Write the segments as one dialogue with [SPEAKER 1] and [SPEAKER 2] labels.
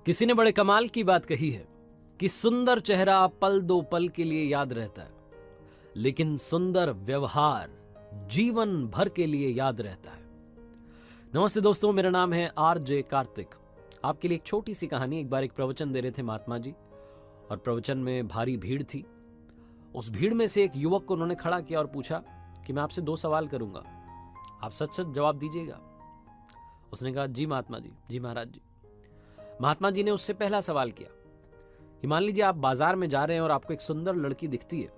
[SPEAKER 1] किसी ने बड़े कमाल की बात कही है कि सुंदर चेहरा पल दो पल के लिए याद रहता है, लेकिन सुंदर व्यवहार जीवन भर के लिए याद रहता है। नमस्ते दोस्तों, मेरा नाम है आरजे कार्तिक। आपके लिए एक छोटी सी कहानी। एक बार एक प्रवचन दे रहे थे महात्मा जी, और प्रवचन में भारी भीड़ थी। उस भीड़ में से एक युवक को उन्होंने खड़ा किया और पूछा कि मैं आपसे 2 सवाल करूंगा, आप सच सच जवाब दीजिएगा। उसने कहा जी महात्मा जी, जी महाराज जी। महात्मा जी ने उससे पहला सवाल किया कि मान लीजिए आप बाजार में जा रहे हैं और आपको एक सुंदर लड़की दिखती है,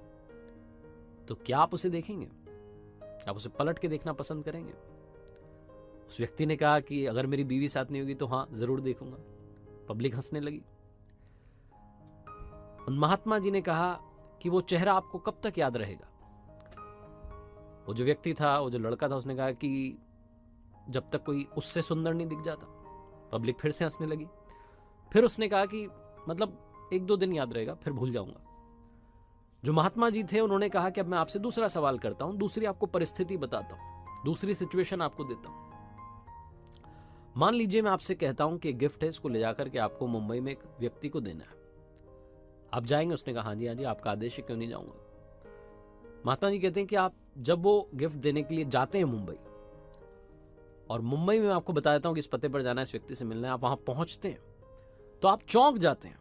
[SPEAKER 1] तो क्या आप उसे देखेंगे? आप उसे पलट के देखना पसंद करेंगे? उस व्यक्ति ने कहा कि अगर मेरी बीवी साथ नहीं होगी तो हाँ, जरूर देखूंगा। पब्लिक हंसने लगी। उन महात्मा जी ने कहा कि वो चेहरा आपको कब तक याद रहेगा? वो जो व्यक्ति था, वो जो लड़का था, उसने कहा कि जब तक कोई उससे सुंदर नहीं दिख जाता। पब्लिक फिर से हंसने लगी। फिर उसने कहा कि मतलब 1-2 दिन याद रहेगा, फिर भूल जाऊंगा। जो महात्मा जी थे उन्होंने कहा कि अब मैं आपसे दूसरा सवाल करता हूं, दूसरी आपको परिस्थिति बताता हूं, दूसरी सिचुएशन आपको देता हूं। मान लीजिए मैं आपसे कहता हूं कि एक गिफ्ट है, इसको ले जाकर के आपको मुंबई में एक व्यक्ति को देना है, आप जाएंगे? उसने कहा हाँ जी, आपका आदेश है, क्यों नहीं जाऊंगा। महात्मा जी कहते हैं कि आप जब वो गिफ्ट देने के लिए जाते हैं मुंबई, और मुंबई में मैं आपको बता देता हूं कि इस पते पर जाना है, इस व्यक्ति से मिलना है, आप वहां पहुंचते हैं तो आप चौंक जाते हैं।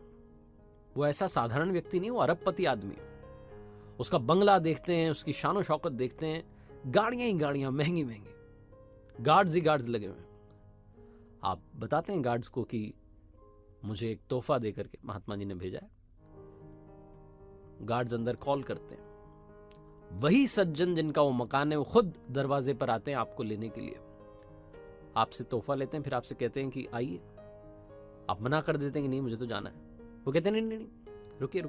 [SPEAKER 1] वो ऐसा साधारण व्यक्ति नहीं, वो अरबपति आदमी है। उसका बंगला देखते हैं, उसकी शान और शौकत देखते हैं, गाड़ियां ही गाड़ियां, महंगी महंगी, गार्ड्स ही गार्ड्स लगे हुए हैं। आप बताते हैं गार्ड्स को कि मुझे एक तोहफा देकर के महात्मा जी ने भेजा है। गार्ड्स अंदर कॉल करते हैं। वही सज्जन जिनका वो मकान है, वो खुद दरवाजे पर आते हैं आपको लेने के लिए, आपसे तोहफा लेते हैं, फिर आपसे कहते हैं कि आइए। आप मना कर देते हैं कि नहीं, मुझे तो जाना है। वो कहते हैं नहीं, रुकिए,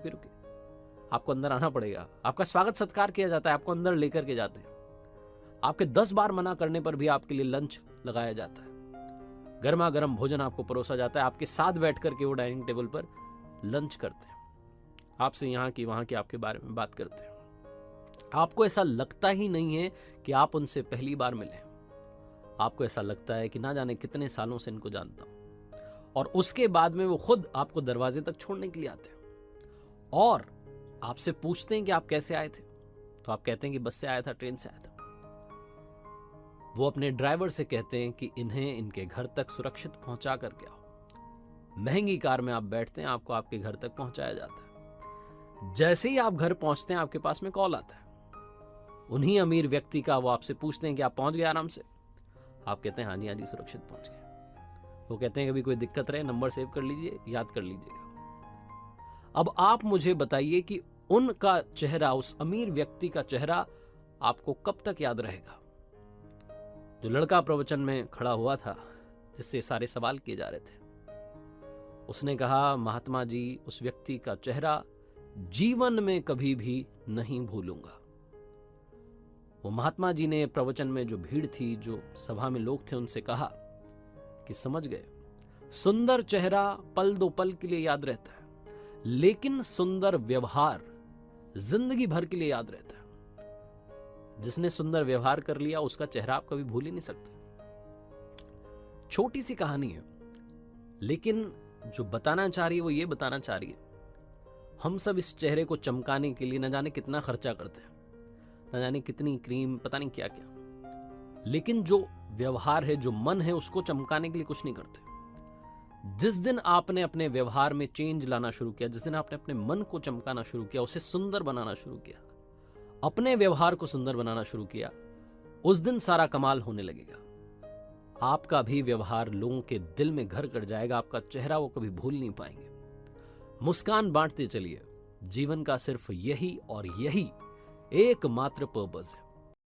[SPEAKER 1] आपको अंदर आना पड़ेगा। आपका स्वागत सत्कार किया जाता है, आपको अंदर लेकर के जाते हैं। आपके 10 बार मना करने पर भी आपके लिए लंच लगाया जाता है, गर्मा गर्म भोजन आपको परोसा जाता है, आपके साथ बैठ करके वो डाइनिंग टेबल पर लंच करते हैं, आपसे यहाँ की वहां की आपके बारे में बात करते हैं। आपको ऐसा लगता ही नहीं है कि आप उनसे पहली बार मिले। आपको ऐसा लगता है कि ना जाने कितने सालों से इनको जानता हूं। और उसके बाद में वो खुद आपको दरवाजे तक छोड़ने के लिए आते हैं और आपसे पूछते हैं कि आप कैसे आए थे। तो आप कहते हैं कि बस से आया था, ट्रेन से आया था। वो अपने ड्राइवर से कहते हैं कि इन्हें इनके घर तक सुरक्षित पहुंचा करके आओ। महंगी कार में आप बैठते हैं, आपको आपके घर तक पहुंचाया जाता है। जैसे ही आप घर पहुंचते हैं, आपके पास में कॉल आता है उन्हीं अमीर व्यक्ति का। वो आपसे पूछते हैं कि आप पहुंच गए आराम से? आप कहते हैं हाँ जी, सुरक्षित पहुंच गए। वो कहते हैं कभी कोई दिक्कत रहे, नंबर सेव कर लीजिए, याद कर लीजिएगा। अब आप मुझे बताइए कि उनका चेहरा, उस अमीर व्यक्ति का चेहरा आपको कब तक याद रहेगा? जो लड़का प्रवचन में खड़ा हुआ था, जिससे सारे सवाल किए जा रहे थे, उसने कहा महात्मा जी, उस व्यक्ति का चेहरा जीवन में कभी भी नहीं भूलूंगा। वो महात्मा जी ने प्रवचन में जो भीड़ थी, जो सभा में लोग थे, उनसे कहा कि समझ गए, सुंदर चेहरा पल दो पल के लिए याद रहता है, लेकिन सुंदर व्यवहार जिंदगी भर के लिए याद रहता है। जिसने सुंदर व्यवहार कर लिया, उसका चेहरा आप कभी भूल ही नहीं सकते। छोटी सी कहानी है, लेकिन जो बताना चाह रही है वो ये बताना चाह रही है, हम सब इस चेहरे को चमकाने के लिए न जाने कितना खर्चा करते हैं, न जाने कितनी क्रीम, पता नहीं क्या क्या, लेकिन जो व्यवहार है, जो मन है, उसको चमकाने के लिए कुछ नहीं करते। जिस दिन आपने अपने व्यवहार में चेंज लाना शुरू किया, जिस दिन आपने अपने मन को चमकाना शुरू किया, उसे सुंदर बनाना शुरू किया, अपने व्यवहार को सुंदर बनाना शुरू किया, उस दिन सारा कमाल होने लगेगा। आपका भी व्यवहार लोगों के दिल में घर कर जाएगा, आपका चेहरा वो कभी भूल नहीं पाएंगे। मुस्कान बांटते चलिए। जीवन का सिर्फ यही और यही एकमात्र पर्पस है।